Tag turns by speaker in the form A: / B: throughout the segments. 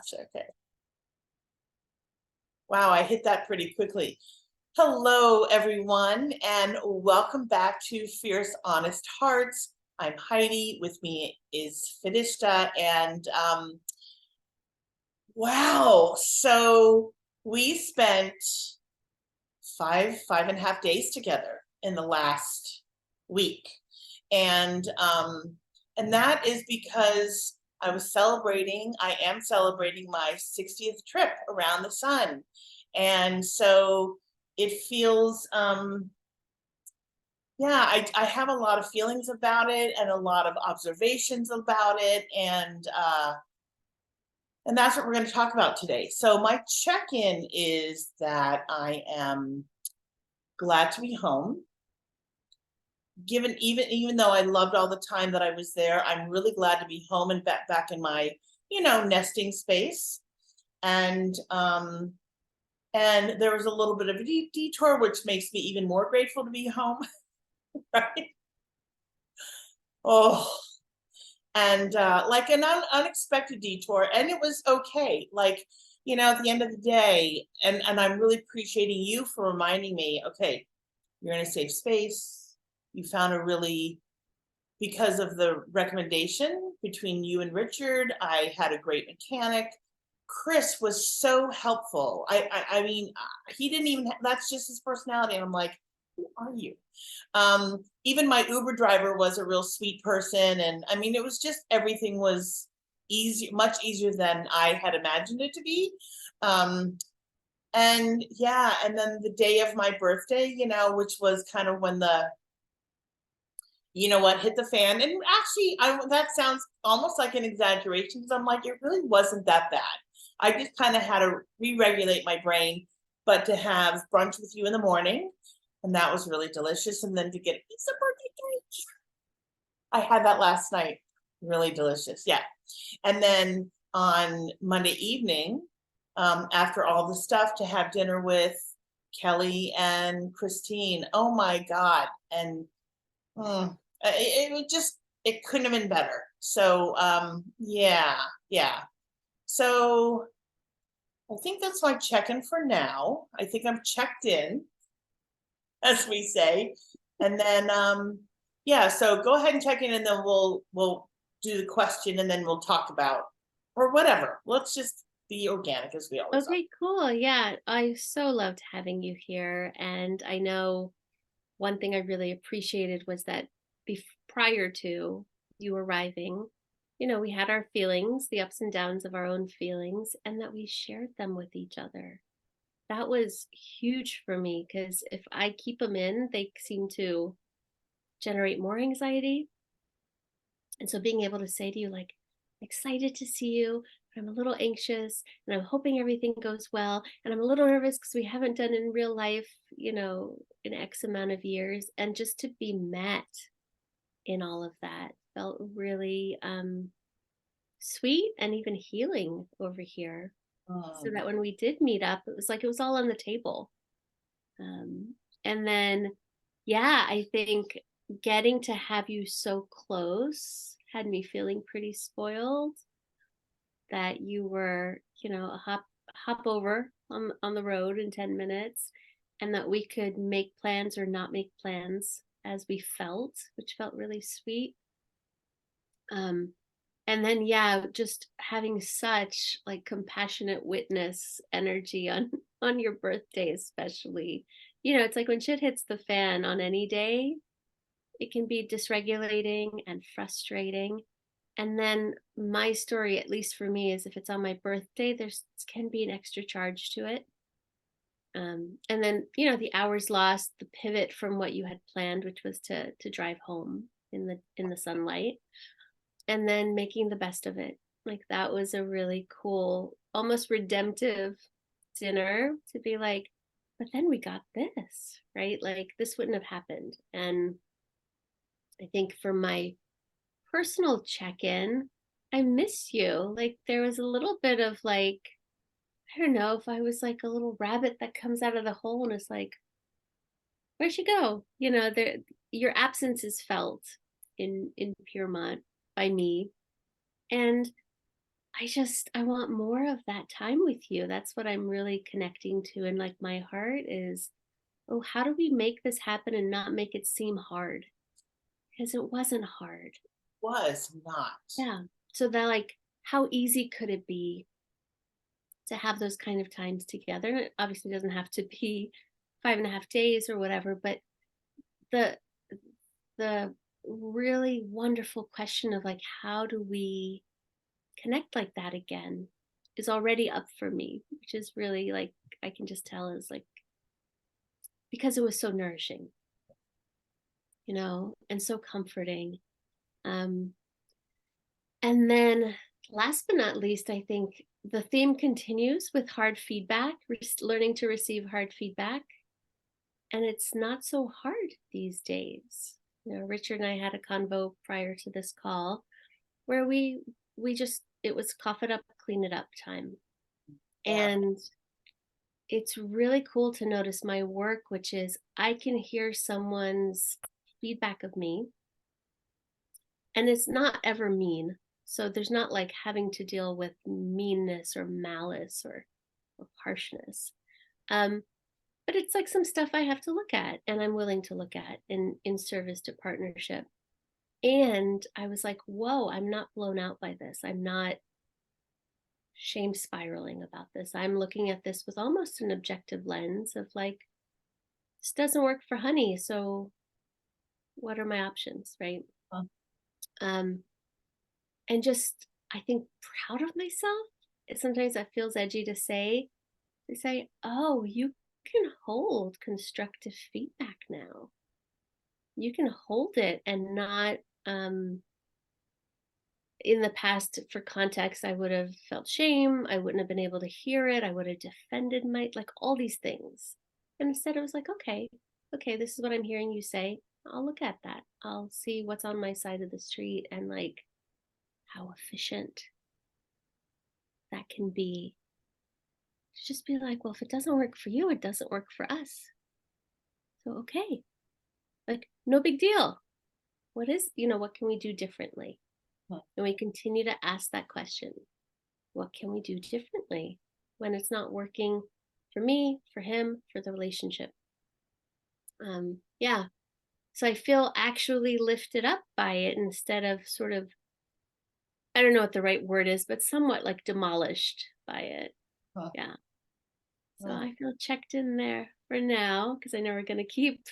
A: Okay. Wow, I hit that pretty quickly. Hello, everyone, and welcome back to Fierce Honest Hearts. I'm Heidi. With me is Fereshta, and wow, so we spent five and a half days together in the last week, and that is because I am celebrating my 60th trip around the sun. And so it feels, yeah, I have a lot of feelings about it and a lot of observations about it. And that's what we're going to talk about today. So my check-in is that I am glad to be home. Given even though I loved all the time that I was there, I'm really glad to be home and back in my, nesting space. And and there was a little bit of a detour, which makes me even more grateful to be home, right? Oh, and like an unexpected detour, and it was okay. Like, at the end of the day, and I'm really appreciating you for reminding me, okay, you're in a safe space. You found a really, because of the recommendation between you and Richard, I had a great mechanic. Chris was so helpful. I mean, he didn't even, that's just his personality. And I'm like, who are you? Even my Uber driver was a real sweet person. And I mean, it was just, everything was easy, much easier than I had imagined it to be. Um, and yeah, and then the day of my birthday, which was kind of when hit the fan. And actually, that sounds almost like an exaggeration, because I'm like, it really wasn't that bad. I just kind of had to re-regulate my brain, but to have brunch with you in the morning, and that was really delicious. And then to get a piece of birthday cake, I had that last night. Really delicious. Yeah. And then on Monday evening, after all the stuff, to have dinner with Kelly and Christine. Oh my God. And it couldn't have been better. So yeah. So I think that's my check-in for now. I think I'm checked in, as we say. And then yeah, so go ahead and check in, and then we'll do the question, and then we'll talk about, or whatever. Let's just be organic, as we always are.
B: Okay, cool. Yeah, I so loved having you here. And I know one thing I really appreciated was that prior to you arriving, we had our feelings, the ups and downs of our own feelings, and that we shared them with each other. That was huge for me because if I keep them in, they seem to generate more anxiety. And so being able to say to you, like, excited to see you, but I'm a little anxious and I'm hoping everything goes well. And I'm a little nervous because we haven't done in real life, in X amount of years. And just to be met in all of that felt really sweet and even healing over here. So that when we did meet up, it was like it was all on the table. And then, yeah, I think getting to have you so close had me feeling pretty spoiled that you were, a hop over on the road in 10 minutes, and that we could make plans or not make plans as we felt, which felt really sweet. And then, yeah, just having such like compassionate witness energy on your birthday, especially. It's like when shit hits the fan on any day, it can be dysregulating and frustrating. And then my story, at least for me, is if it's on my birthday, there's can be an extra charge to it. And then, the hours lost, the pivot from what you had planned, which was to drive home in the sunlight, and then making the best of it. Like, that was a really cool, almost redemptive dinner, to be like, but then we got this, right? Like, this wouldn't have happened. And I think for my personal check-in, I miss you. Like, there was a little bit of like, I don't know if I was like a little rabbit that comes out of the hole and is like, where'd she go? There, your absence is felt in Piermont by me. And I want more of that time with you. That's what I'm really connecting to. And like my heart is, oh, how do we make this happen and not make it seem hard? Because it wasn't hard.
A: Was not.
B: Yeah. So that like, how easy could it be to have those kind of times together? It obviously doesn't have to be 5.5 days or whatever, but the the really wonderful question of like, how do we connect like that again is already up for me, which is really like, I can just tell is like, because it was so nourishing, and so comforting. Um, and then last but not least, I think the theme continues with hard feedback, learning to receive hard feedback. And it's not so hard these days. Richard and I had a convo prior to this call where we just, it was cough it up, clean it up time.
A: Yeah.
B: And it's really cool to notice my work, which is I can hear someone's feedback of me, and it's not ever mean. So there's not like having to deal with meanness or malice or harshness. Um, but it's like some stuff I have to look at and I'm willing to look at in service to partnership. And I was like, whoa, I'm not blown out by this. I'm not shame spiraling about this. I'm looking at this with almost an objective lens of like, this doesn't work for honey. So what are my options? Right.
A: Huh.
B: Um, and just, I think, proud of myself. Sometimes that feels edgy to say, oh, you can hold constructive feedback now. You can hold it and not, in the past, for context, I would have felt shame. I wouldn't have been able to hear it. I would have defended like all these things. And instead, it was like, okay, this is what I'm hearing you say. I'll look at that. I'll see what's on my side of the street and like how efficient that can be. To just be like, well, if it doesn't work for you, it doesn't work for us. So, okay, like, no big deal. What can we do differently?
A: Huh.
B: And we continue to ask that question. What can we do differently when it's not working for me, for him, for the relationship? Yeah. So I feel actually lifted up by it instead of sort of, I don't know what the right word is, but somewhat like demolished by it.
A: Huh.
B: Yeah. So
A: Well,
B: I feel checked in there for now because I know we're going to keep.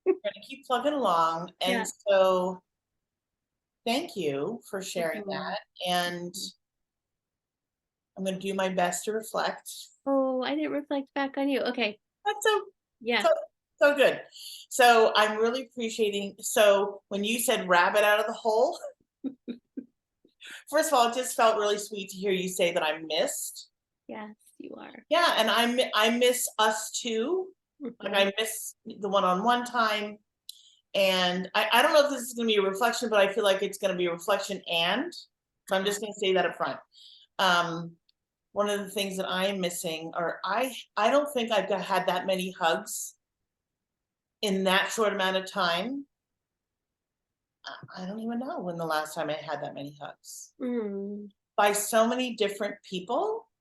A: we're gonna keep plugging along.
B: Yeah.
A: And so thank you for sharing
B: Mhm.
A: that. And I'm gonna do my best to reflect.
B: Oh, I didn't reflect back on you. Okay.
A: That's so
B: Yeah.
A: so so good. So I'm really appreciating. So when you said rabbit out of the hole, first of all, it just felt really sweet to hear you say that I missed.
B: Yes, you are.
A: Yeah, and I miss us too. Like
B: Mhm.
A: I miss the one-on-one time. And I don't know if this is gonna be a reflection, but I feel like it's gonna be a reflection and so I'm just gonna say that up front. Um, one of the things that I am missing, or I don't think I've had that many hugs in that short amount of time. I don't even know when the last time I had that many hugs
B: Mm.
A: by so many different people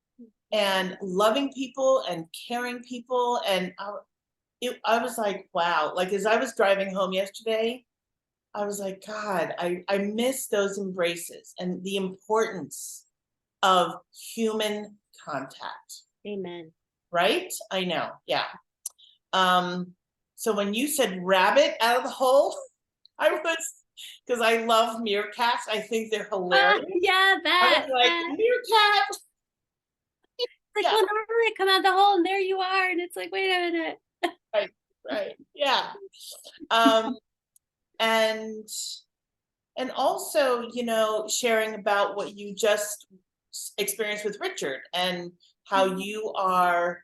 A: and loving people and caring people. And I was like, wow, like as I was driving home yesterday, I was like, God, I miss those embraces and the importance of human contact,
B: Amen.
A: right? I know, yeah. Um, so when you said rabbit out of the hole, I was, because I love meerkats. I think they're
B: Ah,
A: hilarious.
B: yeah,
A: I was
B: that,
A: like,
B: that.
A: meerkat.
B: Like,
A: Yeah,
B: well, normally I come out the hole and there you are. And it's like, wait a minute.
A: right, right. Yeah. Um, and also, sharing about what you just experienced with Richard and how you are,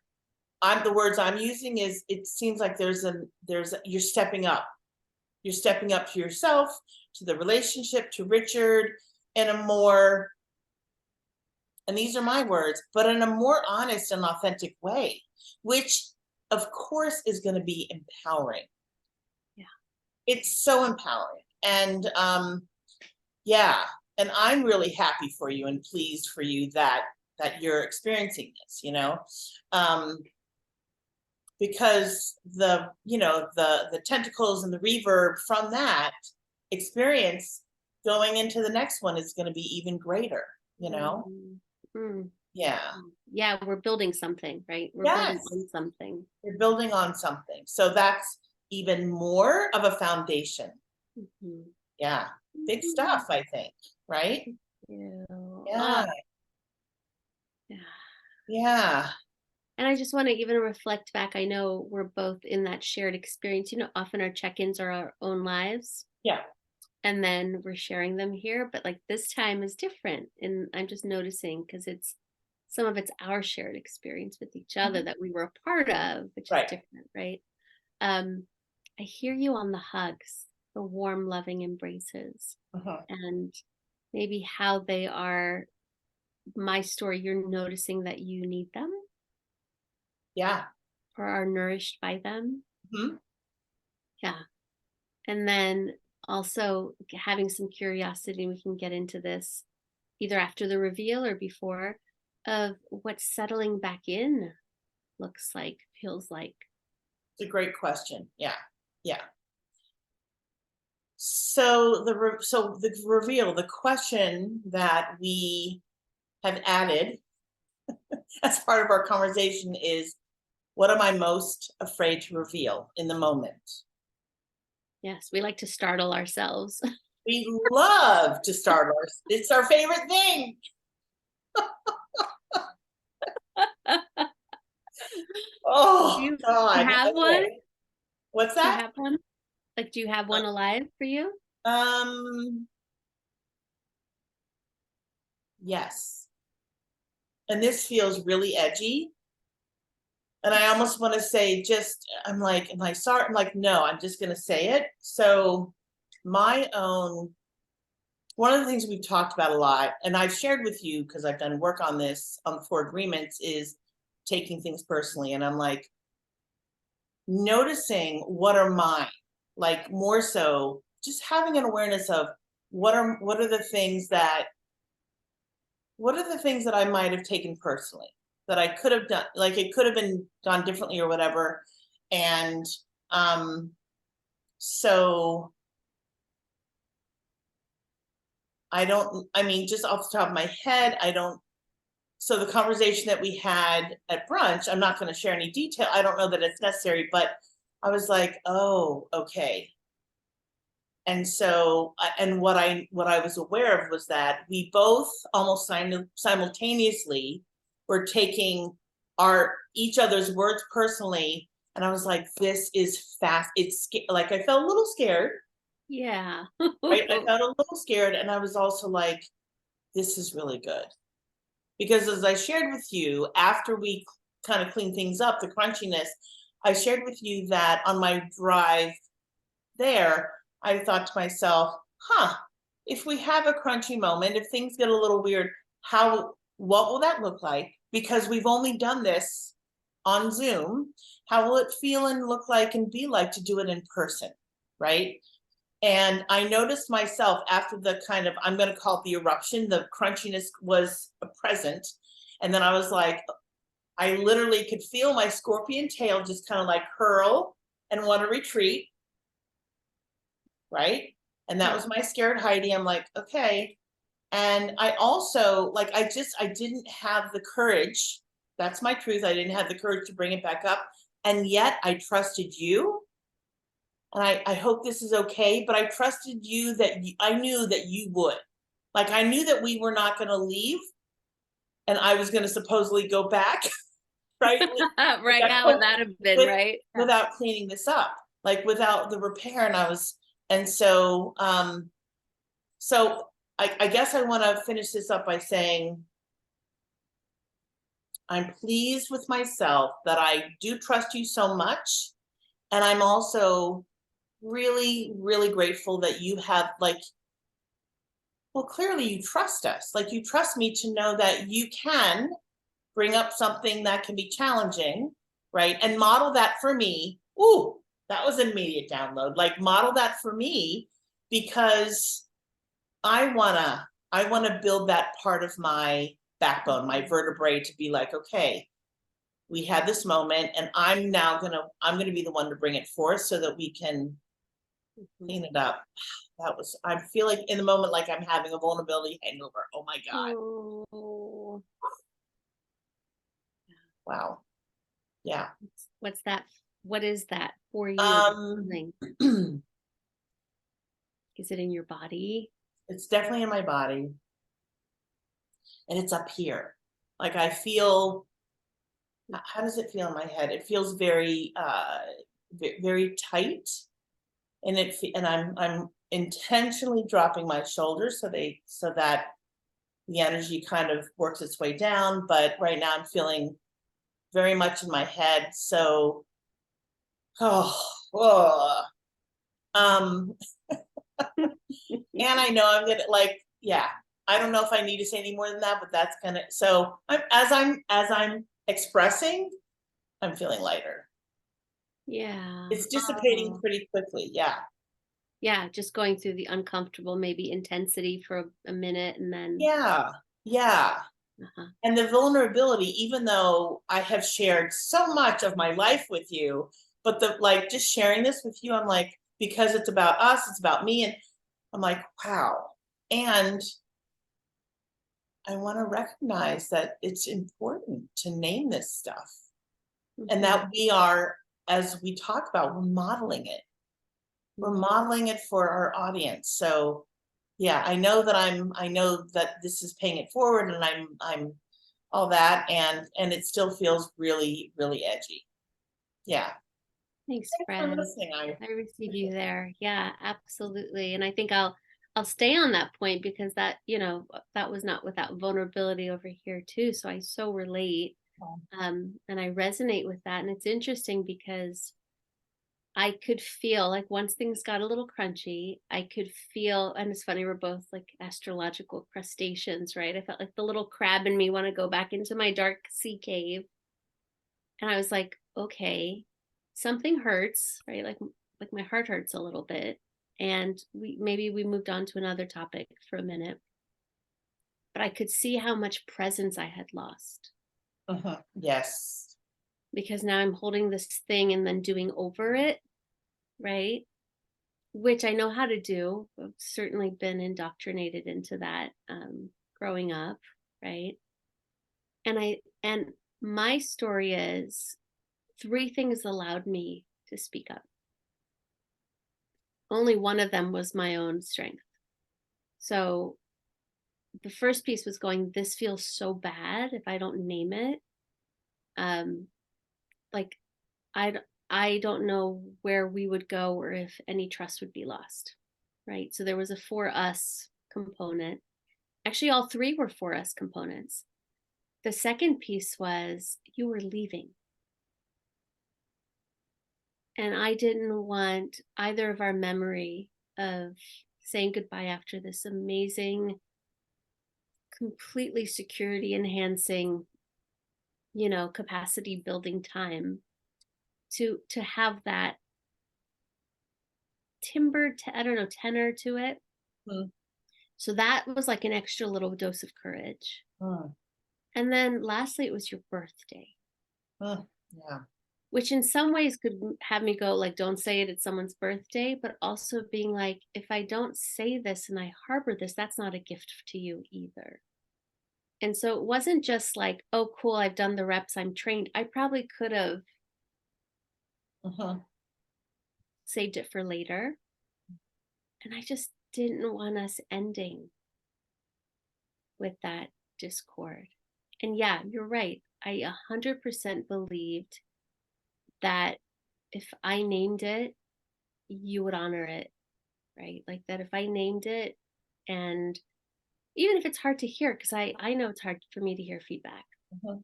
A: the words I'm using is, it seems like you're stepping up. You're stepping up to yourself, to the relationship, to Richard in a more, and these are my words, but in a more honest and authentic way, which of course is going to be empowering.
B: Yeah.
A: It's so empowering. And yeah. I'm really happy for you and pleased for you that you're experiencing this, because the tentacles and the reverb from that experience going into the next one is going to be even greater,
B: Mm.
A: Yeah.
B: Yeah, we're building something, right? We're building
A: Yes.
B: on something.
A: You're building on something. So that's even more of a foundation.
B: Mhm.
A: Yeah. Big stuff, I think, right?
B: Yeah.
A: Yeah.
B: Yeah.
A: Yeah.
B: And I just want to even reflect back. I know we're both in that shared experience. Often our check-ins are our own lives.
A: Yeah.
B: And then we're sharing them here. But like this time is different. And I'm just noticing because some of it's our shared experience with each other that we were a part of, which is
A: Right.
B: different, right? I hear you on the hugs, the warm, loving embraces, and maybe how they are my story. You're noticing that you need them.
A: Yeah.
B: Or are nourished by them.
A: Mhm.
B: Yeah. And then also having some curiosity, we can get into this either after the reveal or before, of what settling back in looks like, feels like.
A: It's a great question. Yeah. Yeah. So the reveal, the question that we have added as part of our conversation is, what am I most afraid to reveal in the moment?
B: Yes, we like to startle ourselves.
A: We love to startle it's our favorite thing. Oh
B: Do you
A: God.
B: have one?
A: Okay. What's
B: Do you
A: that?
B: have one? Like, do you have one alive for you?
A: Yes. And this feels really edgy. And I almost want to say, I'm like, am I sorry? I'm like, no, I'm just going to say it. So one of the things we've talked about a lot, and I've shared with you because I've done work on this on the 4 agreements, is taking things personally. And I'm like, noticing what are mine, like more so just having an awareness of what are the things that I might have taken personally that I could have done, like it could have been done differently or whatever. And so I mean, just off the top of my head, so the conversation that we had at brunch, I'm not going to share any detail. I don't know that it's necessary, but I was like, oh, okay. And so, and what I was aware of was that we both almost simultaneously were taking each other's words personally. And I was like, this is fast. It's like, I felt a little scared,
B: Yeah.
A: right? I felt a little scared. And I was also like, this is really good. Because as I shared with you, after we kind of cleaned things up, the crunchiness, I shared with you that on my drive there, I thought to myself, if we have a crunchy moment, if things get a little weird, what will that look like? Because we've only done this on Zoom. How will it feel and look like and be like to do it in person, right? And I noticed myself after the kind of, I'm going to call it the eruption, the crunchiness was present. And then I was like, I literally could feel my scorpion tail just kind of like curl and want to retreat. Right. And that was my scared Heidi. I'm like, okay. And I also, like, I didn't have the courage. That's my truth. I didn't have the courage to bring it back up. And yet I trusted you. And I hope this is okay, but I trusted you I knew that you would. Like, I knew that we were not going to leave and I was going to supposedly go back, right?
B: Right. How would that have been, right?
A: Without cleaning this up, like without the repair. And so, so I guess I want to finish this up by saying, I'm pleased with myself that I do trust you so much. And I'm also really, really grateful that you have, like, well, clearly you trust us. Like, you trust me to know that you can bring up something that can be challenging, right? And model that for me. Ooh, that was an immediate download. Like, model that for me, because I wanna I want to build that part of my backbone, my vertebrae, to be like, okay, we had this moment, and I'm gonna be the one to bring it forth so that we can
B: Mhm.
A: clean it up. I feel like in the moment like I'm having a vulnerability hangover. Oh my God.
B: Oh,
A: Wow. Yeah.
B: what's that? What is that for you? The
A: Um
B: feeling? Is it in your body?
A: it's definitely in my body, and it's up here. Like I feel, how does it feel in my head? It feels very very tight, and I'm intentionally dropping my shoulders so that the energy kind of works its way down, but right now I'm feeling very much in my head. So, oh, oh. um and I know I'm gonna, like, yeah, I don't know if I need to say any more than that, but that's kind of, so as I'm expressing, I'm feeling lighter.
B: Yeah.
A: It's dissipating
B: Oh,
A: pretty quickly. Yeah.
B: yeah. Just going through the uncomfortable, maybe intensity for a minute, and then.
A: Yeah. Yeah.
B: Uh-huh.
A: And the vulnerability, even though I have shared so much of my life with you, but the like just sharing this with you, I'm like, because it's about us, it's about me. And I'm like, wow. And I want to recognize that it's important to name this stuff, and
B: Mhm.
A: that we are, as we talk about, we're modeling it. We're
B: Mhm.
A: modeling it for our audience. So yeah, I know that this is paying it forward, and I'm all that, and it still feels really, really edgy. Yeah.
B: Thanks,
A: Thanks for
B: friend.
A: listening. I
B: I receive you
A: appreciate it.
B: there. Yeah, absolutely. And I think I'll stay on that point because that, that was not without vulnerability over here too. So I so relate. And I resonate with that. And it's interesting because I could feel like once things got a little crunchy, I could feel, and it's funny, we're both like astrological crustaceans, right? I felt like the little crab in me want to go back into my dark sea cave. And I was like, okay, something hurts, right? Like my heart hurts a little bit. And we moved on to another topic for a minute, but I could see how much presence I had lost
A: Yes.
B: because now I'm holding this thing and then doing over it, right? Which I know how to do. I've certainly been indoctrinated into that growing up, right? And my story is three things allowed me to speak up. Only one of them was my own strength. So the first piece was going, this feels so bad if I don't name it. Um, like I I don't know where we would go or if any trust would be lost. Right. So there was a for us component. Actually, all three were for us components. The second piece was you were leaving. And I didn't want either of our memory of saying goodbye after this amazing, completely security enhancing, capacity building time to have that I don't know, tenor to it.
A: Mm,
B: So that was like an extra little dose of courage.
A: mm,
B: And then lastly, it was your birthday,
A: yeah.
B: which in some ways could have me go like, don't say it at someone's birthday, but also being like, if I don't say this and I harbor this, that's not a gift to you either. And so it wasn't just like, oh, cool, I've done the reps, I'm trained. I probably could have
A: Mhm.
B: saved it for later. And I just didn't want us ending with that discord. And yeah, you're right. I 100% believed that if I named it, you would honor it, right? Like that if I named it, and even if it's hard to hear, because I know it's hard for me to hear feedback,
A: Mhm.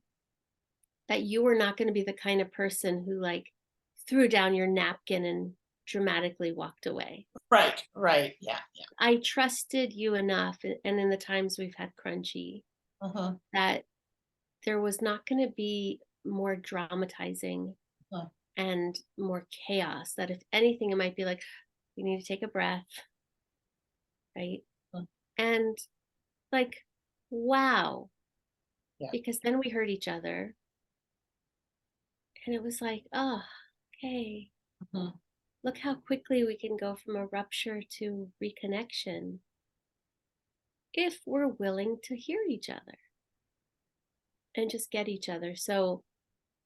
B: that you were not going to be the kind of person who like threw down your napkin and dramatically walked away.
A: Right, right. Yeah, yeah.
B: I trusted you enough, and in the times we've had crunchy,
A: Mhm,
B: that there was not going to be more dramatizing
A: mhm,
B: and more chaos. That if anything, it might be like, we need to take a breath, right?
A: mhm.
B: And Like, wow.
A: Yeah.
B: Because then we heard each other and it was like, oh, okay.
A: Mhm.
B: Look how quickly we can go from a rupture to reconnection if we're willing to hear each other and just get each other. So,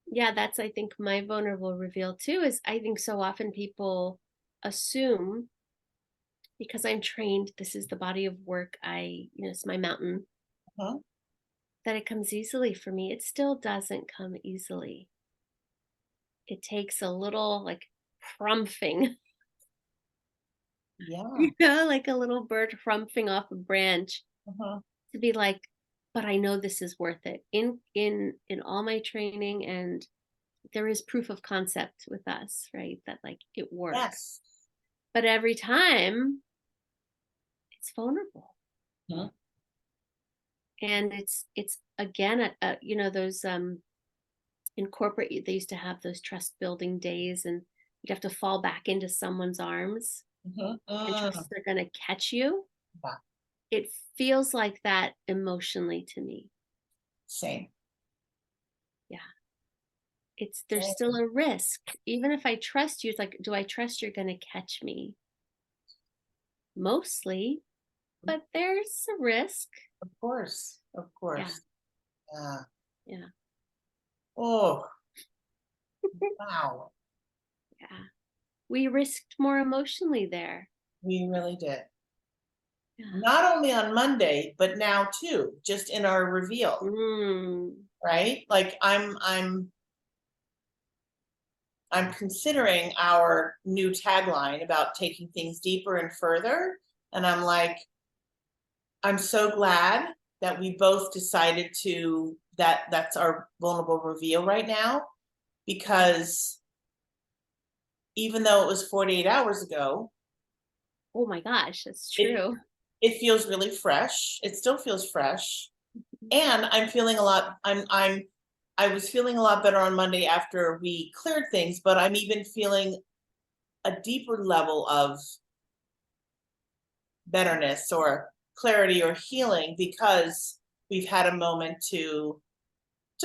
B: yeah, that's, I think, my vulnerable reveal too, is I think so often people assume because I'm trained, this is the body of work, it's my mountain,
A: Mhm.
B: that it comes easily for me. It still doesn't come easily. It takes a little like frumphing,
A: Yeah.
B: like a little bird frumphing off a branch
A: Mhm.
B: to be like, but I know this is worth it. In all my training, and there is proof of concept with us, right? That like it works.
A: Yes.
B: But every time it's vulnerable.
A: Mhm.
B: And it's again those in corporate they used to have those trust building days, and you'd have to fall back into someone's arms
A: Mhm.
B: and trust they're going to catch you.
A: Yeah.
B: It feels like that emotionally to me.
A: Same.
B: Yeah. There's still
A: Same.
B: a risk. Even if I trust you, it's like, do I trust you're going to catch me? Mostly, but there's a risk.
A: Of course. Of
B: Yeah.
A: course. Yeah.
B: Yeah.
A: Oh, wow.
B: Yeah. We risked more emotionally there.
A: We really did.
B: Yeah.
A: Not only on Monday, but now too, just in our reveal,
B: Mm.
A: right? Like I'm considering our new tagline about taking things deeper and further. And I'm like, I'm so glad that we both decided to that's our vulnerable reveal right now, because even though it was 48 hours ago,
B: Oh my gosh, that's
A: it
B: true.
A: it feels really fresh. It still feels fresh. And I'm feeling a lot I was feeling a lot better on Monday after we cleared things, but I'm even feeling a deeper level of betterness or clarity or healing because we've had a moment to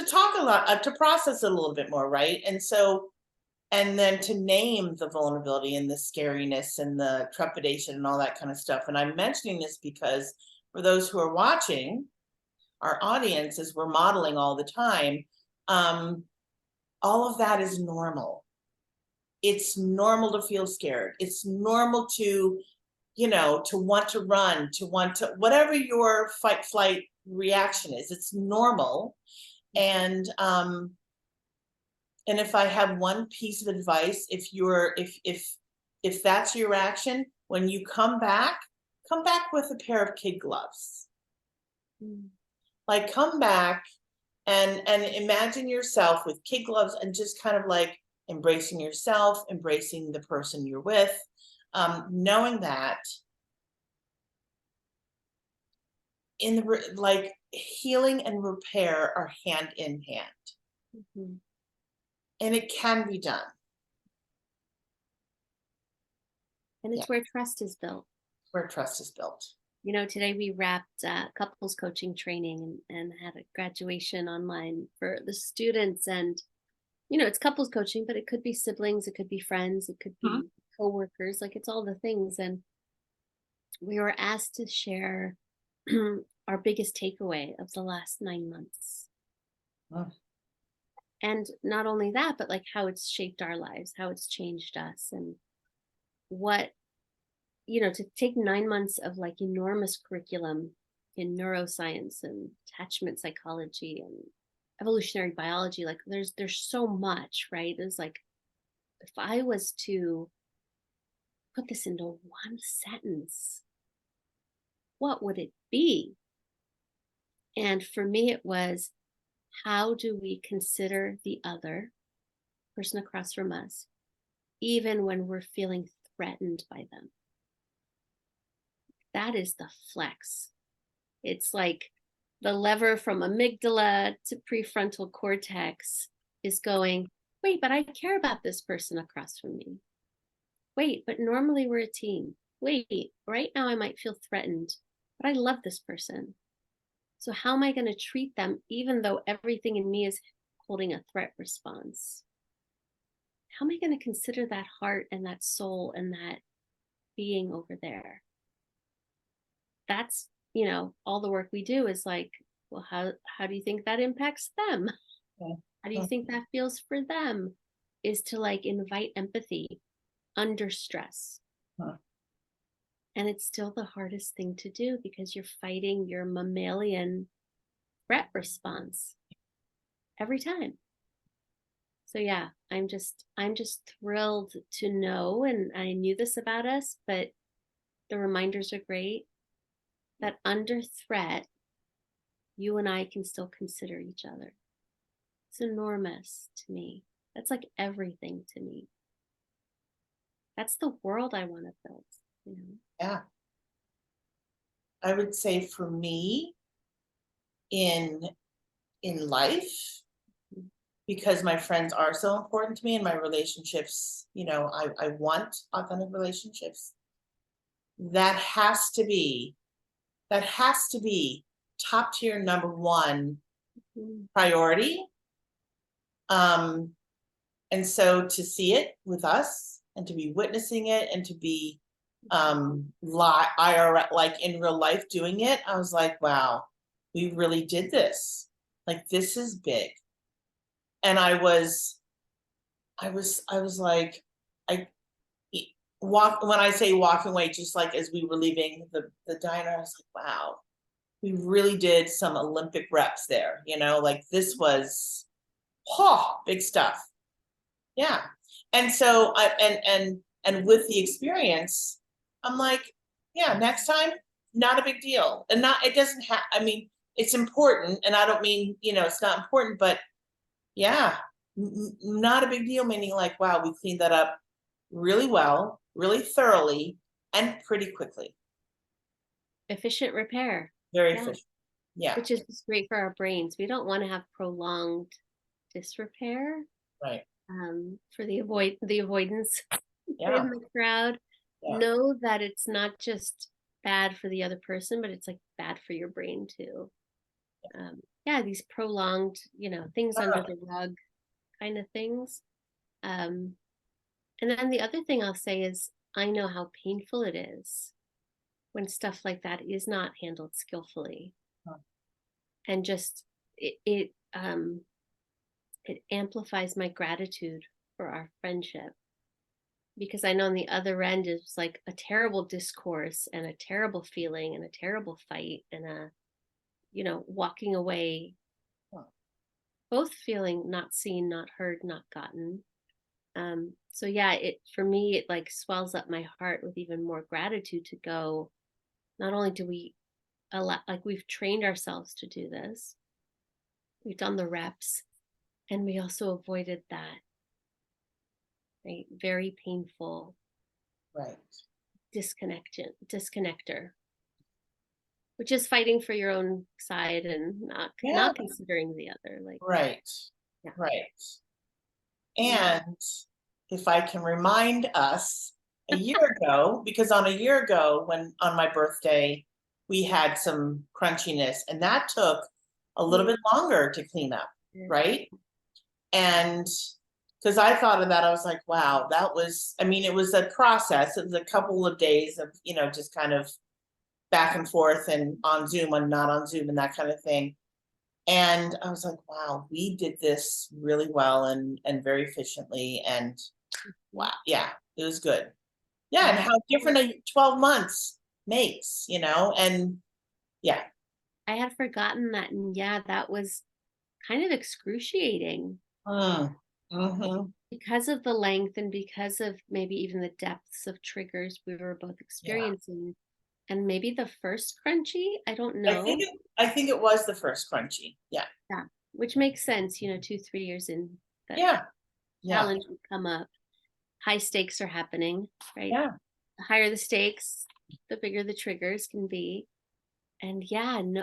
A: talk a lot, to process it a little bit more, right? And so, and then to name the vulnerability and the scariness and the trepidation and all that kind of stuff. And I'm mentioning this because for those who are watching, our audience, as we're modeling all the time, um, all of that is normal. It's normal to feel scared. It's normal to, to want to run, to want to, whatever your fight flight reaction is, it's normal. And if I have one piece of advice, if that's your reaction, when you come back with a pair of kid gloves.
B: Mm.
A: Like come back and imagine yourself with kid gloves and just kind of like embracing yourself, embracing the person you're with, knowing that like healing and repair are hand in hand,
B: Mhm.
A: and it can be done.
B: And
A: Yeah,
B: it's where trust is built.
A: where trust is built.
B: Today we wrapped couples coaching training and had a graduation online for the students. And, it's couples coaching, but it could be siblings, it could be friends, it could
A: Mhm.
B: be coworkers, like it's all the things. And we were asked to share our biggest takeaway of the last 9 months.
A: Mm.
B: And not only that, but like how it's shaped our lives, how it's changed us, and what, to take 9 months of like enormous curriculum in neuroscience and attachment psychology and evolutionary biology. Like there's so much, right? It's like, if I was to put this into one sentence, what would it be? And for me, it was, how do we consider the other person across from us, even when we're feeling threatened by them? That is the flex. It's like the lever from amygdala to prefrontal cortex is going, wait, but I care about this person across from me. Wait, but normally we're a team. Wait, right now I might feel threatened, but I love this person. So how am I going to treat them even though everything in me is holding a threat response? How am I going to consider that heart and that soul and that being over there? That's, all the work we do is like, well, how do you think that impacts them?
A: Yeah.
B: How do you think that feels for them? Is to like invite empathy under stress.
A: Huh.
B: And it's still the hardest thing to do because you're fighting your mammalian threat response every time. So yeah, I'm just thrilled to know, and I knew this about us, but the reminders are great that under threat, you and I can still consider each other. It's enormous to me. That's like everything to me. That's the world I want to build.
A: Yeah. I would say for me in life, because my friends are so important to me and my relationships, I want authentic relationships. That has to be top tier number one priority. And so to see it with us and to be witnessing it and to be IRL, like in real life doing it, I was like, wow, we really did this. Like, this is big. And I was like, I when I say walking away, just like as we were leaving the diner, I was like, wow, we really did some Olympic reps there, like this was big stuff. Yeah. And so and with the experience, I'm like, yeah, next time, not a big deal. And it doesn't have, I mean, it's important. And I don't mean, it's not important, but yeah, not a big deal, meaning like, wow, we cleaned that up really well, really thoroughly, and pretty quickly.
B: Efficient repair.
A: Very
B: Yeah.
A: efficient. Yeah.
B: Which is just great for our brains. We don't want to have prolonged disrepair.
A: Right.
B: For the avoidance
A: Yeah.
B: in the crowd.
A: Yeah.
B: Know that it's not just bad for the other person, but it's like bad for your brain too. These prolonged, things under the rug kind of things. And then the other thing I'll say is I know how painful it is when stuff like that is not handled skillfully. And just it amplifies my gratitude for our friendship, because I know on the other end is like a terrible discourse and a terrible feeling and a terrible fight and walking away, both feeling not seen, not heard, not gotten. So yeah, for me, it like swells up my heart with even more gratitude to go, not only do we like we've trained ourselves to do this, we've done the reps, and we also avoided that, right? Very painful,
A: right,
B: disconnector, which is fighting for your own side and not considering the other. Like,
A: right,
B: yeah.
A: Right. And if I can remind us, a year ago, because on a year ago, when on my birthday, we had some crunchiness, and that took a little bit longer to clean up, right? And because I thought of that, I was like, wow, that was, I mean, it was a process. It was a couple of days of, just kind of back and forth and on Zoom and not on Zoom and that kind of thing. And I was like, wow, we did this really well and very efficiently. And wow, yeah, it was good. Yeah, and how different a 12 months makes, and yeah.
B: I had forgotten that, and yeah, that was kind of excruciating. Because of the length and because of maybe even the depths of triggers we were both experiencing. And maybe the first crunchy, I don't know.
A: I think it was the first crunchy. Yeah.
B: Yeah, which makes sense, 2-3 years in, that challenge would come up. High stakes are happening, right?
A: Yeah.
B: The higher the stakes, the bigger the triggers can be. And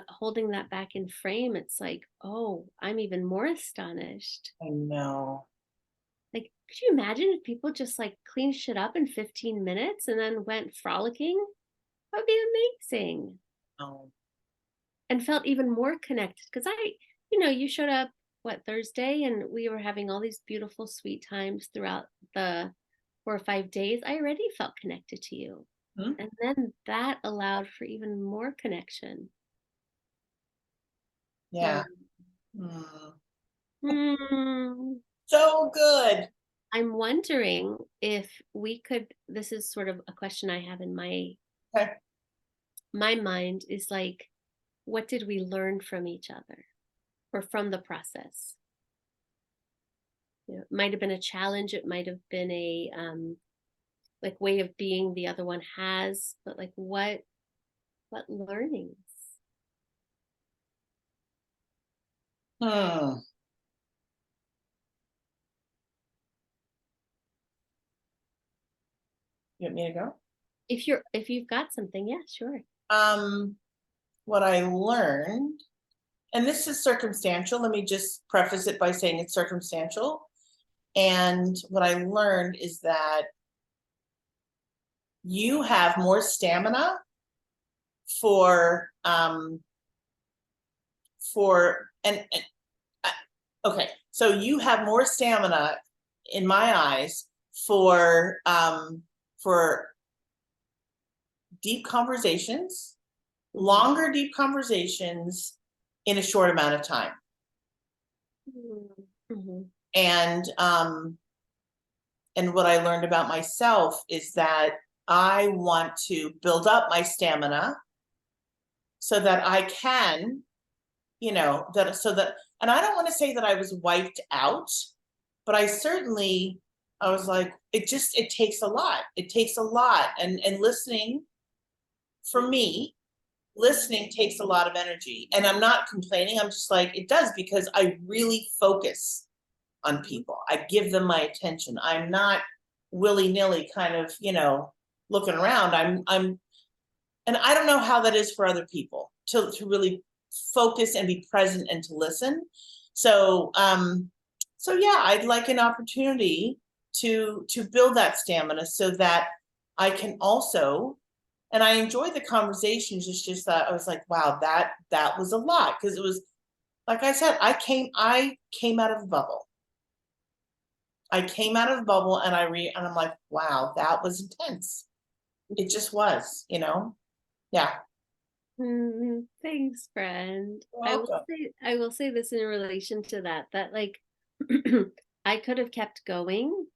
B: holding that back in frame, it's like, oh, I'm even more astonished.
A: I know.
B: Like, could you imagine if people just like cleaned shit up in 15 minutes and then went frolicking? That would be amazing.
A: Oh.
B: and felt even more connected because you showed up Thursday, and we were having all these beautiful sweet times throughout the 4 or 5 days. I already felt connected to you.
A: Hmm?
B: And then that allowed for even more connection.
A: Yeah.
B: Hmm.
A: Mm.
B: Hmm.
A: So good.
B: I'm wondering if we could, this is sort of a question I have in
A: Okay.
B: my mind, is like, what did we learn from each other or from the process? It might have been a challenge, it might have been a like way of being the other one has, but like what learnings?
A: Hmm. You want me to go?
B: If you've got something, yeah, sure.
A: Um, what I learned, and this is circumstantial. Let me just preface it by saying it's circumstantial. And what I learned is that you have more stamina for okay, so you have more stamina in my eyes for deep conversations, longer deep conversations in a short amount of time.
B: Mm-hmm.
A: And and what I learned about myself is that I want to build up my stamina so that I can, and I don't want to say that I was wiped out, but I was like, it takes a lot. It takes a lot. And listening, for me, listening takes a lot of energy. And I'm not complaining. I'm just like, it does, because I really focus on people. I give them my attention. I'm not willy-nilly kind of, looking around. And I don't know how that is for other people to really focus and be present and to listen. So yeah, I'd like an opportunity to build that stamina so that I can also, and I enjoy the conversations. It's just that I was like, wow, that was a lot, because it was, like I said, I came out of the bubble. I came out of the bubble, and and I'm like, wow, that was intense. It just was, Yeah.
B: Thanks, friend.
A: You're welcome.
B: I will say this in relation to that like I could have kept going,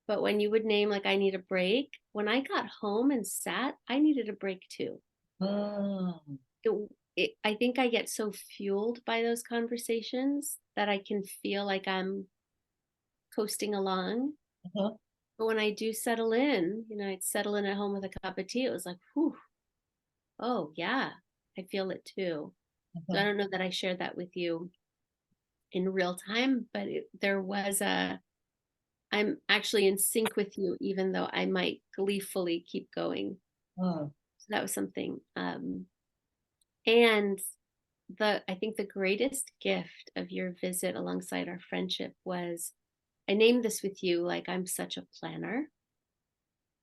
B: but when you would name like I need a break, when I got home and sat, I needed a break too.
A: Mm,
B: It, I think I get so fueled by those conversations that I can feel like I'm coasting along.
A: mhm,
B: But when I do settle in, I'd settle in at home with a cup of tea. It was like, whew, oh yeah, I feel it too. So I
A: mhm.
B: don't know that I shared that with you in real time, but there was I'm actually in sync with you, even though I might gleefully keep going.
A: Mm,
B: So that was something. And I think the greatest gift of your visit alongside our friendship was, I named this with you like I'm such a planner,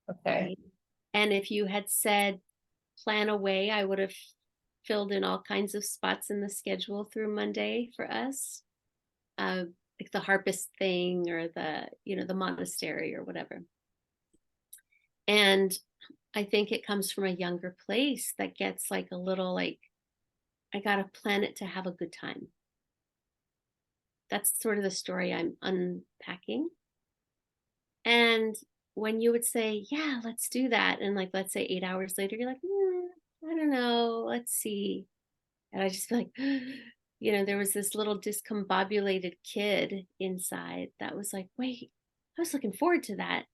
A: okay.
B: right? And if you had said plan away, I would have filled in all kinds of spots in the schedule through Monday for us. uh, like the harpist thing or the monastery or whatever. And I think it comes from a younger place that gets like a little like, I got to plan it to have a good time. That's sort of the story I'm unpacking. And when you would say, yeah, let's do that. And like, let's say 8 hours later, you're like, I don't know, let's see. And I just feel like, there was this little discombobulated kid inside that was like, wait, I was looking forward to that.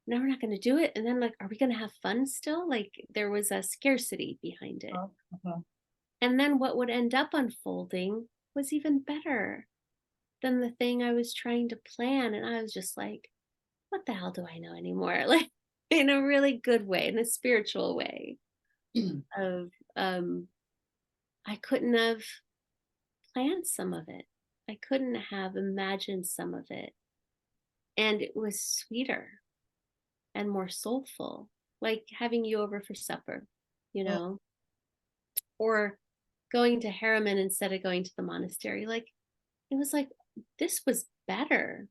B: Now we're not going to do it. And then, like, are we going to have fun still? Like, there was a scarcity behind it.
A: Oh, mhm.
B: And then what would end up unfolding was even better than the thing I was trying to plan. And I was just like, what the hell do I know anymore? Like, in a really good way, in a spiritual way of, I couldn't have planned some of it. I couldn't have imagined some of it. And it was sweeter and more soulful, like having you over for supper, you
A: Mm,
B: know, or going to Harriman instead of going to the monastery. Like, it was like, this was better.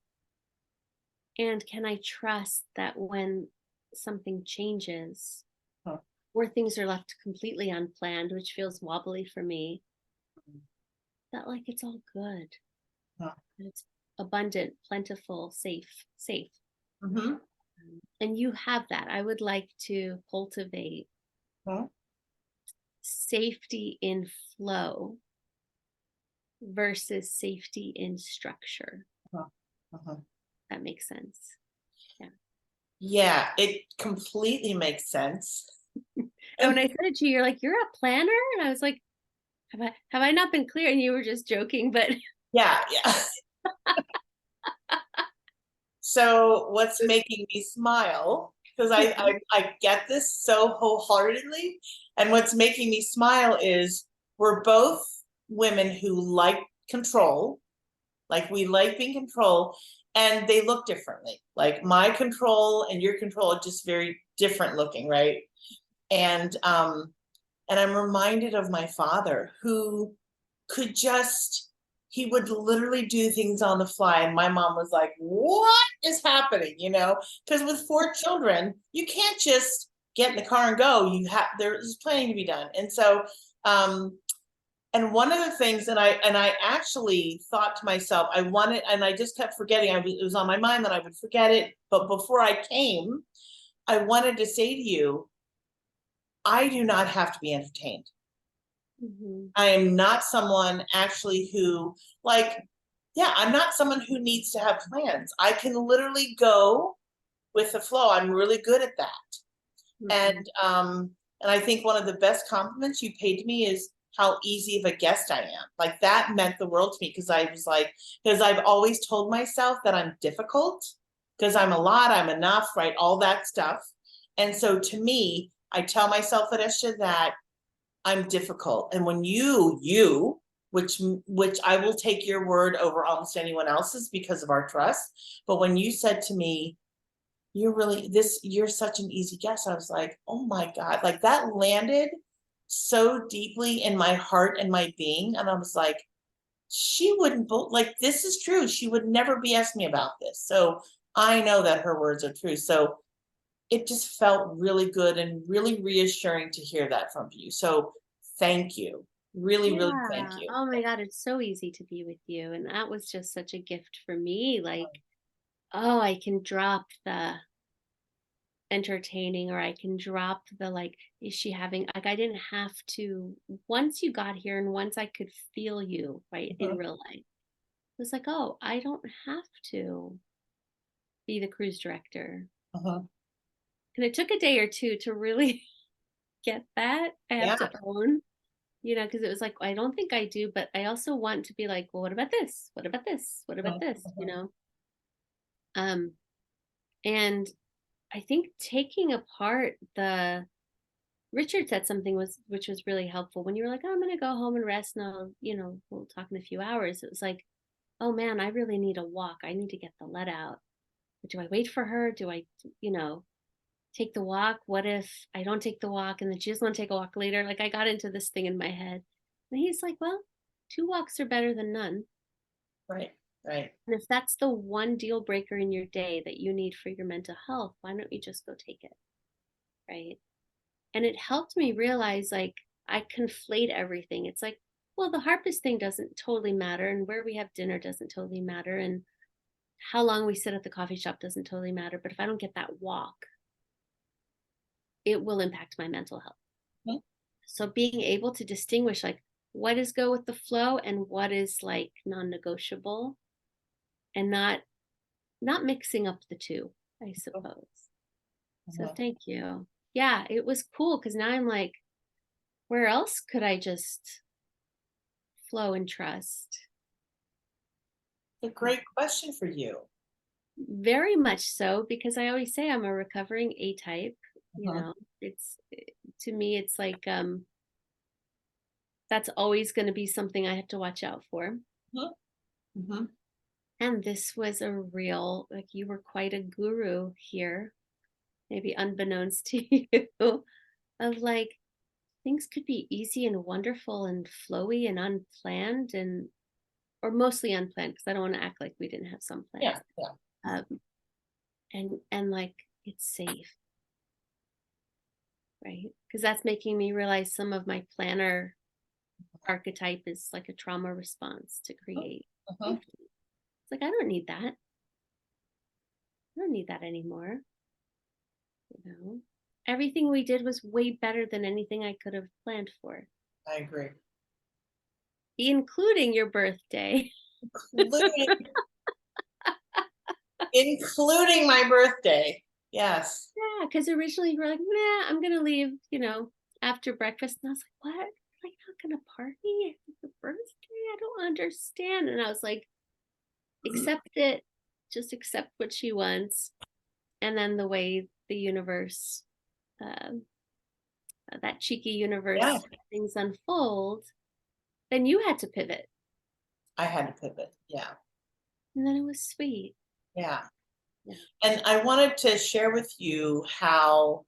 B: And can I trust that when something changes
A: Huh.
B: or things are left completely unplanned, which feels wobbly for me, that like it's all good.
A: Huh.
B: And it's abundant, plentiful, safe.
A: Mhm.
B: And you have that. I would like to cultivate
A: Huh.
B: safety in flow versus safety in structure.
A: Huh. Uh-huh.
B: That makes sense. Yeah.
A: Yeah, it completely makes sense.
B: And when I said it to you, you're like, "You're a planner?" And I was like, have I not been clear? And you were just joking, but
A: Yeah, yeah. So what's making me smile, because I get this so wholeheartedly, and what's making me smile is we're both women who like control, like we like being controlled, and they look differently. Like my control and your control are just very different looking, right? And I'm reminded of my father who could just, he would literally do things on the fly. And my mom was like, what is happening? You know, because with 4 children, you can't just get in the car and go. You have, there's planning to be done. And so, and one of the things that I actually thought to myself, I wanted, and I just kept forgetting, it was on my mind that I would forget it. But before I came, I wanted to say to you, I do not have to be entertained.
B: Mhm.
A: I am not someone actually who, like, yeah, I'm not someone who needs to have plans. I can literally go with the flow. I'm really good at that.
B: Mhm.
A: And I think one of the best compliments you paid to me is how easy of a guest I am. Like that meant the world to me, because I was like, because I've always told myself that I'm difficult, because I'm a lot, I'm enough, right? All that stuff. And so to me, I tell myself, Fereshta, that I'm difficult. And when which I will take your word over almost anyone else's because of our trust. But when you said to me, you're such an easy guest, I was like, oh my God, like that landed so deeply in my heart and my being. And I was like, she wouldn't, like, this is true. She would never BS me about this. So I know that her words are true. So it just felt really good and really reassuring to hear that from you. So thank you. Really, really thank
B: Yeah.
A: you.
B: Oh my God, it's so easy to be with you. And that was just such a gift for me. Like, oh, I can drop the entertaining, or I can drop the like, is she having, like, I didn't have to, once you got here and once I could feel you, right, in
A: Mhm.
B: real life, it was like, oh, I don't have to be the cruise director.
A: Uh-huh.
B: And it took a day or two to really get that. I have
A: Yeah.
B: to own, because it was like, I don't think I do, but I also want to be like, well, what about this? What about this? What about
A: Uh-huh.
B: this?
A: Uh-huh.
B: Um, and I think taking apart the Richard said something which was really helpful when you were like, oh, I'm gonna go home and rest and we'll talk in a few hours. It was like, oh man, I really need a walk. I need to get the let out. But do I wait for her? Do I, take the walk? What if I don't take the walk and then she doesn't want to take a walk later? Like I got into this thing in my head. And he's like, well, 2 walks are better than none.
A: Right. Right.
B: And if that's the one deal breaker in your day that you need for your mental health, why don't you just go take it? Right. And it helped me realize like I conflate everything. It's like, well, the harpist thing doesn't totally matter, and where we have dinner doesn't totally matter, and how long we sit at the coffee shop doesn't totally matter. But if I don't get that walk, it will impact my mental health.
A: Mhm.
B: So being able to distinguish like what is go with the flow and what is like non-negotiable, and not mixing up the two, I suppose. So
A: Uh-huh.
B: thank you. Yeah, it was cool because now I'm like, where else could I just flow and trust?
A: It's a great question for you.
B: Very much so, because I always say I'm a recovering A type.
A: Uh-huh.
B: It's to me, it's like that's always going to be something I have to watch out for.
A: Uh-huh. Mhm.
B: And this was a real, like you were quite a guru here, maybe unbeknownst to you, of like things could be easy and wonderful and flowy and unplanned and or mostly unplanned because I don't want to act like we didn't have some plans.
A: Yeah, yeah.
B: Um, and like it's safe, right? Because that's making me realize some of my planner archetype is like a trauma response to create
A: Uh-huh.
B: safety. It's like I don't need that. I don't need that anymore. You know, everything we did was way better than anything I could have planned for,
A: I agree.
B: including your birthday.
A: Including, including my birthday. Yes.
B: Yeah, because originally you were like, nah, I'm gonna leave, after breakfast. And I was like, what? Like not gonna party at your birthday? I don't understand. And I was like, accept it. Just accept what she wants. And then the way the universe, um, that cheeky
A: Yeah,
B: universe things unfold, then you had to pivot.
A: I had to pivot. Yeah.
B: And then it was sweet.
A: Yeah.
B: Yeah.
A: And I wanted to share with you how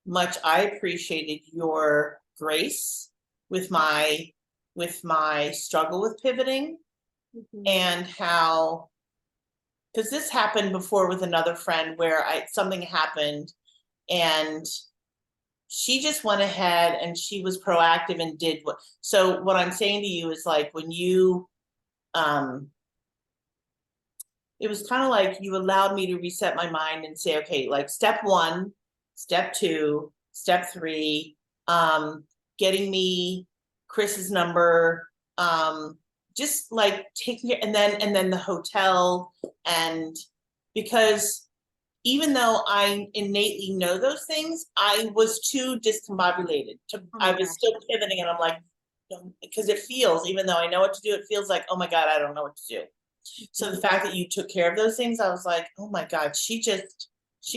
A: much I appreciated your grace with my struggle with pivoting,
B: Mhm.
A: and how, because this happened before with another friend where I something happened, and she just went ahead and she was proactive and did what. So what I'm saying to you is, like, when you um it was kind of like you allowed me to reset my mind and say, okay, like step one, step two, step three, getting me Chris's number, just like taking it, and then the hotel. And because even though I innately know those things, I was too discombobulated to,
B: Oh
A: I
B: my
A: was
B: gosh.
A: still pivoting, and I'm like, no, because it feels, even though I know what to do, it feels like, oh my God, I don't know what to do. So the
B: Mhm.
A: fact that you took care of those things, I was like, oh my God, she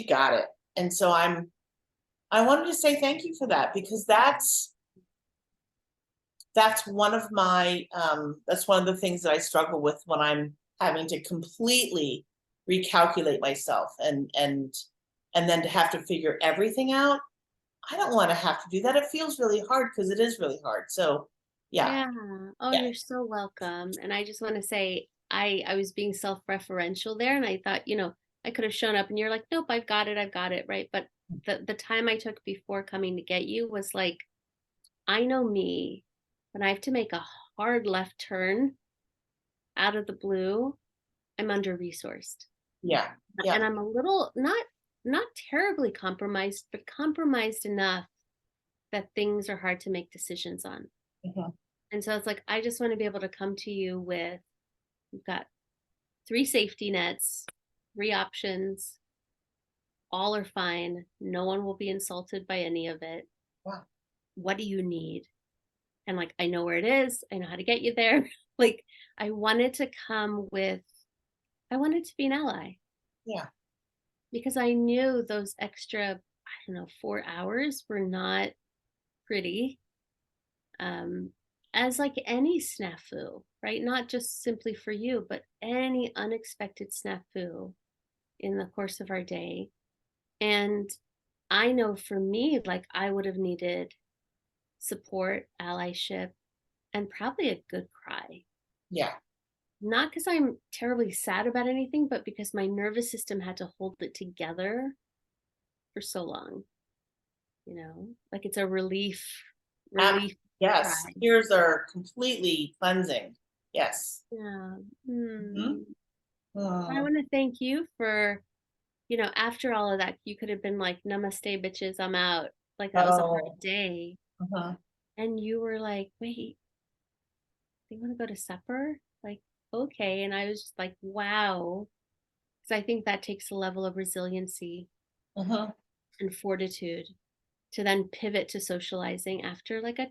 A: got it. And so I wanted to say thank you for that, because that's one of my, that's one of the things that I struggle with when I'm having to completely recalculate myself, and then to have to figure everything out. I don't want to have to do that. It feels really hard, because it is really hard. So yeah,
B: Yeah. Oh,
A: yeah,
B: you're so welcome. And I just want to say I was being self-referential there and I thought, I could have shown up and you're like, nope, I've got it, right? But the time I took before coming to get you was like, I know me, when I have to make a hard left turn out of the blue, I'm under-resourced.
A: yeah,
B: And
A: yeah.
B: I'm a little not terribly compromised, but compromised enough that things are hard to make decisions on.
A: Mhm.
B: And so it's like, I just want to be able to come to you with, you've got 3 safety nets, 3 options, all are fine. No one will be insulted by any of it.
A: Wow.
B: What do you need? And like, I know where it is. I know how to get you there. Like, I wanted to come with, I wanted to be an ally
A: Yeah,
B: because I knew those extra, I don't know, 4 hours were not pretty. Um, as like any snafu, right? Not just simply for you, but any unexpected snafu in the course of our day. And I know for me, like I would have needed support, allyship, and probably a good cry.
A: yeah.
B: Not because I'm terribly sad about anything, but because my nervous system had to hold it together for so long. Like it's a
A: Ab-
B: relief
A: yes,
B: cry.
A: tears are completely cleansing. Yes.
B: Yeah.
A: Mhm.
B: I
A: Mm.
B: want to thank you for, after all of that, you could have been like, namaste, bitches, I'm out. Like that was a hard
A: Oh,
B: day.
A: uh-huh.
B: And you were like, wait, they want to go to supper? Like, okay. And I was just like, wow. Because I think that takes a level of resiliency
A: Uh-huh.
B: and fortitude to then pivot to socializing after like a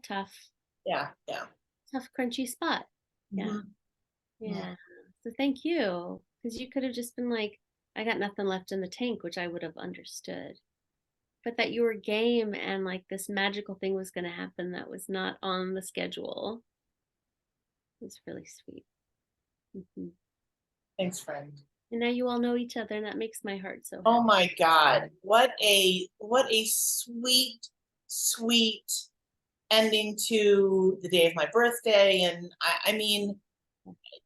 A: Yeah, yeah.
B: tough, crunchy spot. Yeah.
A: Mhm. Yeah.
B: Yeah. So thank you. Because you could have just been like, I got nothing left in the tank, which I would have understood. But that you were game and like this magical thing was going to happen that was not on the schedule was really sweet. Mhm.
A: Thanks, friend.
B: And now you all know each other, and that makes my heart so
A: Oh
B: happy.
A: my God. What a sweet, sweet ending to the day of my birthday, and I mean,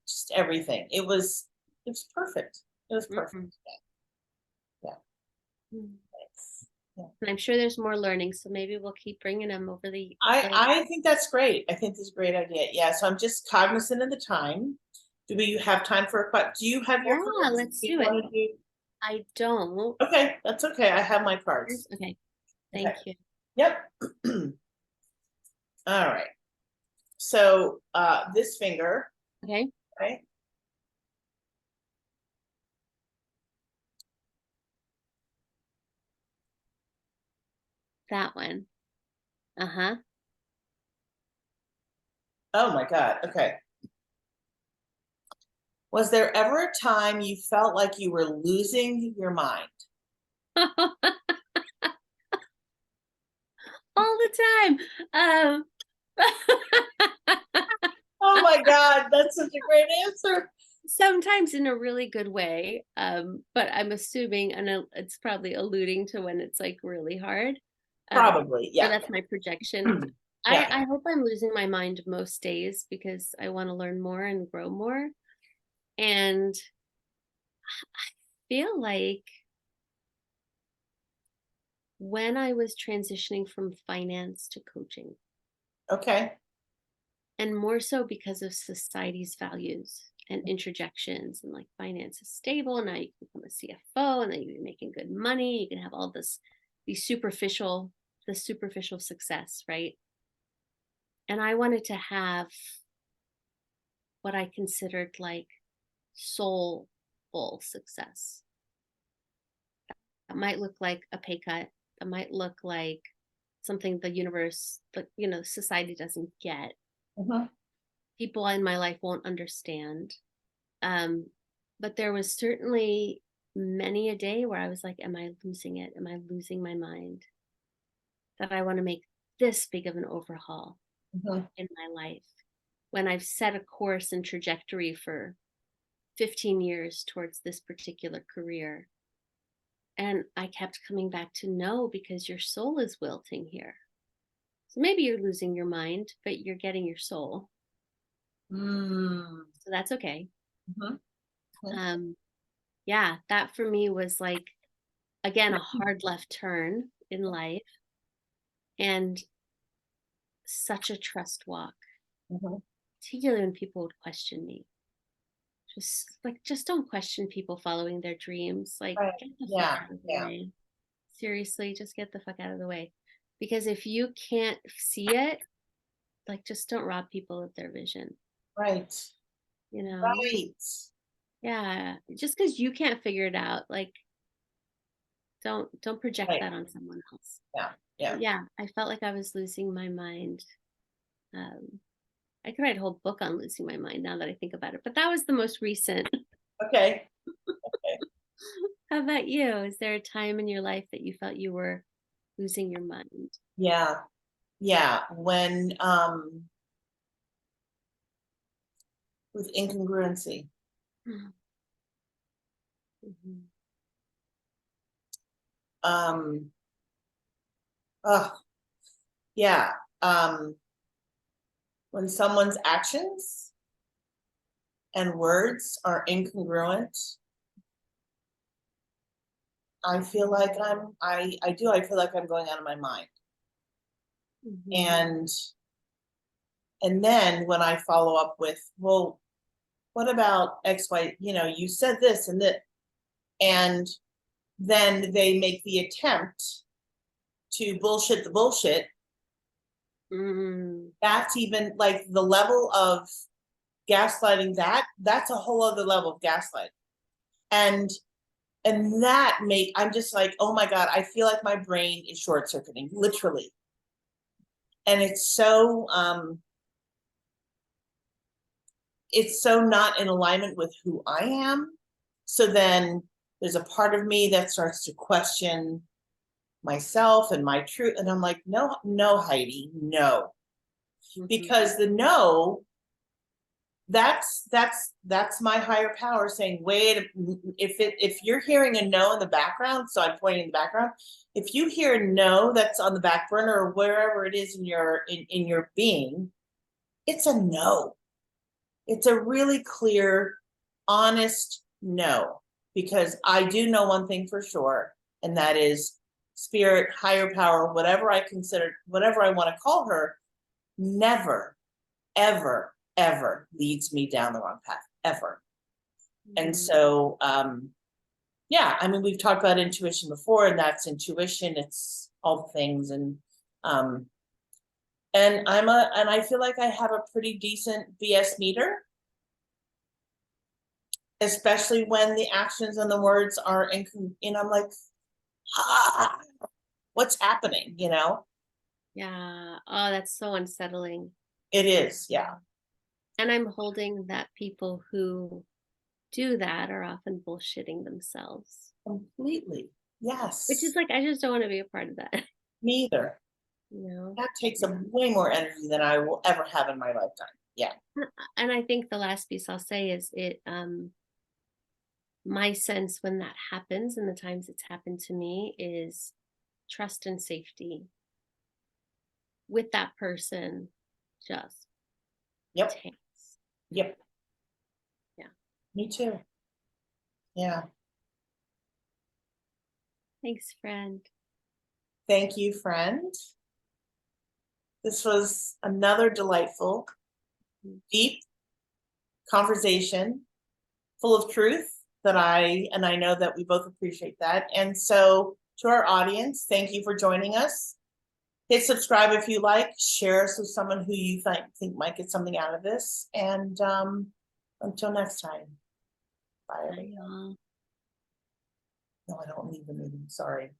A: just everything. It was perfect. It was perfect.
B: Mhm.
A: Yeah.
B: Mhm.
A: Thanks. Yeah.
B: And I'm sure there's more learning, so maybe we'll keep bringing them over the.
A: I think that's great. I think that's a great idea. Yeah. So I'm just cognizant of the time. Do we have time for a question? Do you have your
B: Yeah,
A: cards?
B: let's
A: Do you
B: do it.
A: want to do?
B: I don't.
A: Okay, that's okay. I have my cards.
B: Okay,
A: Okay.
B: thank you.
A: Yep. All right. So this finger,
B: Okay,
A: right?
B: that one. Uh-huh.
A: Oh my God. Okay. Was there ever a time you felt like you were losing your mind?
B: All the time. Um
A: Oh my God, that's such a great answer.
B: sometimes in a really good way. But I'm assuming, and it's probably alluding to when it's like really hard.
A: Probably,
B: Or
A: yeah.
B: that's my projection.
A: Yeah.
B: I hope I'm losing my mind most days because I want to learn more and grow more. And feel like when I was transitioning from finance to coaching,
A: Okay.
B: and more so because of society's values and interjections, and like finance is stable, and now you can become a CFO, and then you're making good money, you can have all these superficial, the superficial success, right? And I wanted to have what I considered like soulful success. That might look like a pay cut. That might look like something the universe, like, society doesn't get.
A: Mhm.
B: People in my life won't understand. Um, but there was certainly many a day where I was like, am I losing it? Am I losing my mind? That I want to make this big of an overhaul
A: Mhm.
B: in my life when I've set a course and trajectory for 15 years towards this particular career. And I kept coming back to no, because your soul is wilting here. So maybe you're losing your mind, but you're getting your soul.
A: Mm.
B: So that's okay.
A: Mhm. Mhm.
B: Um, yeah, that for me was like, again, a hard left turn in life and such a trust walk,
A: Mhm.
B: particularly when people would question me. Just don't question people following their dreams. Like,
A: Right.
B: get the fuck
A: Yeah.
B: out of the
A: Yeah.
B: way. Seriously, just get the fuck out of the way. Because if you can't see it, like, just don't rob people of their vision,
A: Right.
B: you know?
A: Right.
B: Yeah. Just because you can't figure it out, like, don't project
A: Right.
B: that on someone else.
A: Yeah. Yeah.
B: But yeah, I felt like I was losing my mind. Um, I could write a whole book on losing my mind now that I think about it, but that was the most recent.
A: Okay. Okay.
B: How about you? Is there a time in your life that you felt you were losing your mind?
A: Yeah. Yeah. When with incongruency.
B: Mhm.
A: Um oh yeah. When someone's actions and words are incongruent, I feel like I feel like I'm going out of my mind.
B: Mhm.
A: And then when I follow up with, well, what about X, Y, you said this and that, and then they make the attempt to bullshit the bullshit.
B: Mm.
A: That's even like the level of gaslighting, that's a whole other level of gaslighting. And that I'm just like, oh my God, I feel like my brain is short circuiting, literally. And it's so not in alignment with who I am. So then there's a part of me that starts to question myself and my truth. And I'm like, no, no, Heidi, no.
B: Mhm.
A: Because the no that's my higher power saying, wait, if you're hearing a no in the background, so I'm pointing in the background, if you hear a no that's on the back burner or wherever it is in your being, it's a no. It's a really clear, honest no, because I do know one thing for sure, and that is spirit, higher power, whatever I consider, whatever I want to call her, never, ever, ever leads me down the wrong path, ever. And so, yeah, I mean, we've talked about intuition before, and that's intuition. It's all the things, and I feel like I have a pretty decent BS meter, especially when the actions and the words are I'm like, ah, what's happening?
B: Yeah. Oh, that's so unsettling.
A: It is, yeah.
B: And I'm holding that people who do that are often bullshitting themselves.
A: Completely. Yes.
B: Which is like, I just don't want to be a part of that.
A: Me either. That takes up way more energy than I will ever have in my lifetime. Yeah.
B: And I think the last piece I'll say is my sense when that happens and the times it's happened to me is trust and safety with that person just
A: Yep.
B: tanks.
A: Yep.
B: Yeah.
A: Me too. Yeah.
B: Thanks, friend.
A: Thank you, friend. This was another delightful, deep conversation full of truth that I know that we both appreciate that. And so to our audience, thank you for joining us. Hit subscribe if you like, share us with someone who you think might get something out of this. And until next time, bye.
B: Bye, y'all.
A: No, I don't leave the meeting, sorry.